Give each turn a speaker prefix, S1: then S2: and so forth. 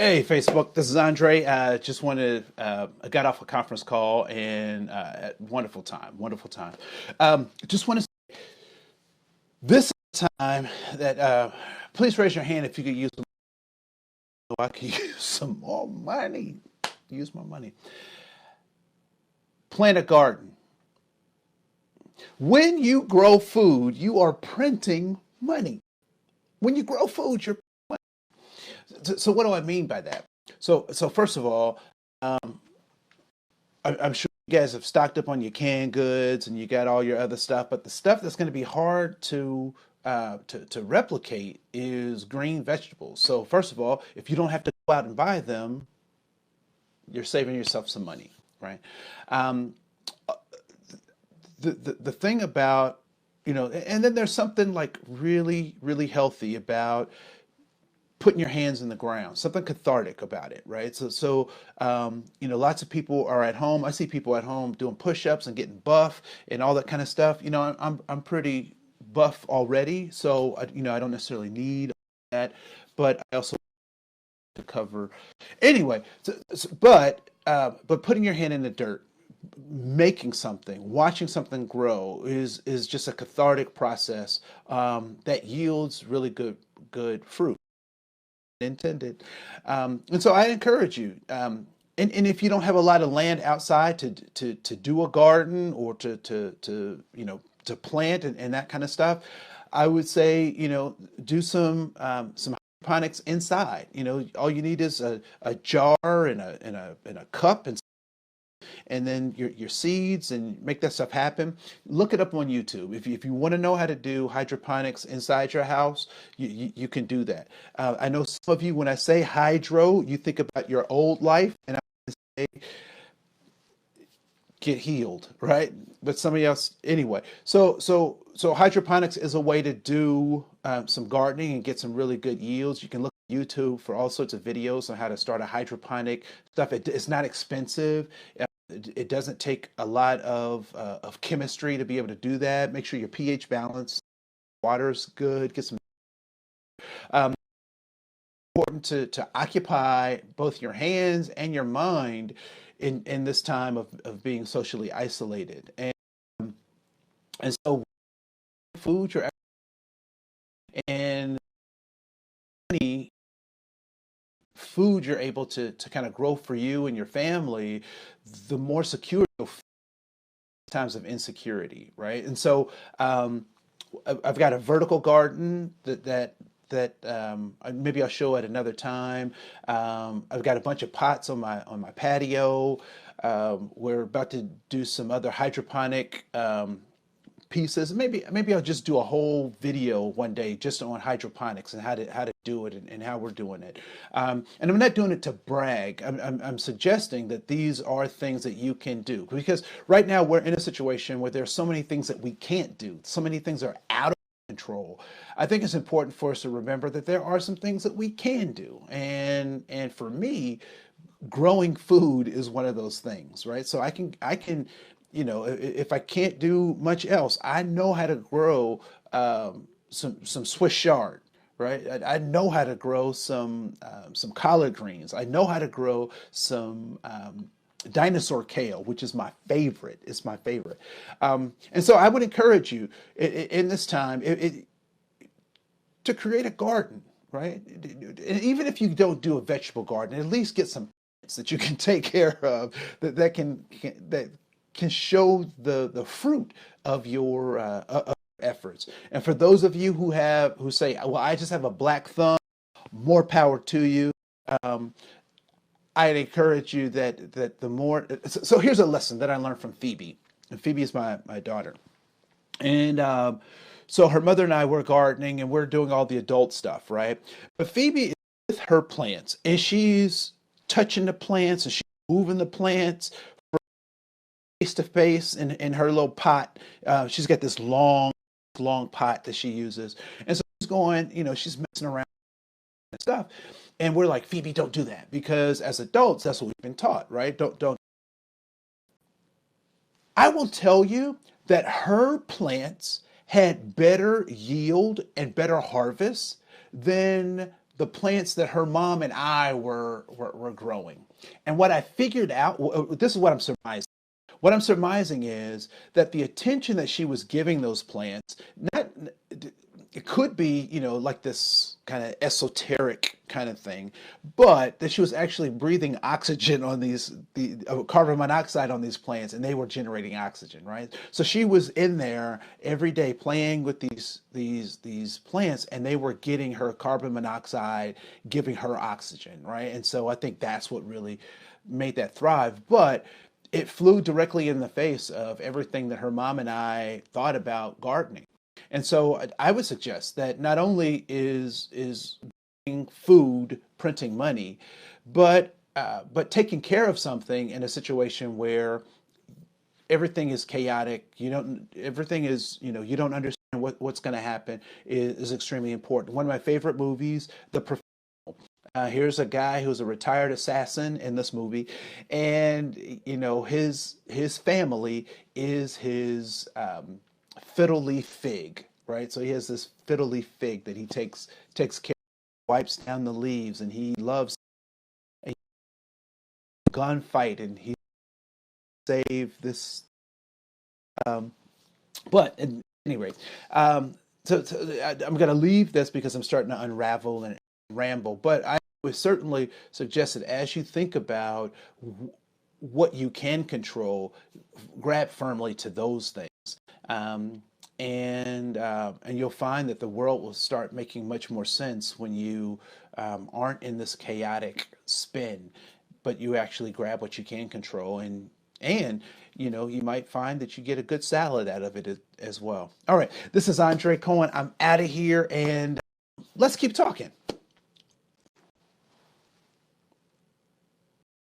S1: Hey, Facebook, this is Andre. Just wanted I got off a conference call and wonderful time, wonderful time. Just want to say this time that please raise your hand if you could use some, so I could use some more money. Use my money. Plant a garden. When you grow food, you are printing money. When you grow food, you're so what do I mean by that? So first of all, I'm sure you guys have stocked up on your canned goods and you got all your other stuff, but the stuff that's going to be hard to replicate is green vegetables. So first of all, if you don't have to go out and buy them, you're saving yourself some money, right? Um, the thing about and then there's something like really healthy about putting your hands in the ground, something cathartic about it, right? Lots of people are at home. I see people at home doing push-ups and getting buff and all that kind of stuff. I'm pretty buff already, so I don't necessarily need that, but I also to cover anyway. But putting your hand in the dirt, making something, watching something grow is just a cathartic process that yields really good fruit intended. And so I encourage you. And if you don't have a lot of land outside to do a garden or to plant and that kind of stuff, I would say do some hydroponics inside. All you need is a jar and a cup and then your seeds and make that stuff happen. Look it up on YouTube. If you want to know how to do hydroponics inside your house, you can do that. I know some of you, when I say hydro, you think about your old life, and I say get healed, right? But somebody else, anyway. So hydroponics is a way to do some gardening and get some really good yields. You can look at YouTube for all sorts of videos on how to start a hydroponic stuff. It's not expensive. It doesn't take a lot of chemistry to be able to do that. Make sure your pH balance, water's good. Get some important to occupy both your hands and your mind in this time of being socially isolated. And so food your and money food you're able to kind of grow for you and your family, the more secure you'll feel in times of insecurity, right? And so I've got a vertical garden that maybe I'll show at another time. I've got a bunch of pots on my patio. We're about to do some other hydroponic pieces. Maybe I'll just do a whole video one day just on hydroponics and how to do it and how we're doing it. And I'm not doing it to brag. I'm suggesting that these are things that you can do, because right now we're in a situation where there's so many things that we can't do. So many things are out of control. I think it's important for us to remember that there are some things that we can do. And for me, growing food is one of those things, right? So I can if I can't do much else, I know how to grow some Swiss chard, right? I know how to grow some collard greens. I know how to grow some dinosaur kale, which is my favorite. It's my favorite. And so I would encourage you in this time to create a garden, right? And even if you don't do a vegetable garden, at least get some plants that you can take care of that can show the fruit of your efforts. And for those of you who say, "Well, I just have a black thumb," more power to you. Um, I'd encourage you that the more. So here's a lesson that I learned from Phoebe. And Phoebe is my daughter. And so her mother and I were gardening and we're doing all the adult stuff, right? But Phoebe is with her plants and she's touching the plants and she's moving the plants face to face in her little pot. She's got this long pot that she uses. And so she's going, she's messing around and stuff. And we're like, Phoebe, don't do that, because as adults, that's what we've been taught, right? Don't. I will tell you that her plants had better yield and better harvest than the plants that her mom and I were growing. And what I figured out, this is what I'm surmising. What I'm surmising is that the attention that she was giving those plants, not it could be, like this kind of esoteric kind of thing, but that she was actually breathing oxygen on the carbon monoxide on these plants, and they were generating oxygen, right? So she was in there every day playing with these plants, and they were getting her carbon monoxide, giving her oxygen, right? And so I think that's what really made that thrive. But it flew directly in the face of everything that her mom and I thought about gardening. And so I would suggest that not only is food printing money, but taking care of something in a situation where everything is chaotic, everything is, you don't understand what's going to happen is extremely important. One of my favorite movies, here's a guy who's a retired assassin in this movie, and his family is his fiddle leaf fig, right? So he has this fiddle leaf fig that he takes care of, wipes down the leaves, and he loves a gunfight, and he saved this. But at any rate, I'm going to leave this because I'm starting to unravel and ramble. But I would certainly suggest that as you think about what you can control, grab firmly to those things. And you'll find that the world will start making much more sense when you aren't in this chaotic spin, but you actually grab what you can control, and you might find that you get a good salad out of it as well. All right, this is Andre Cohen. I'm out of here, and let's keep talking.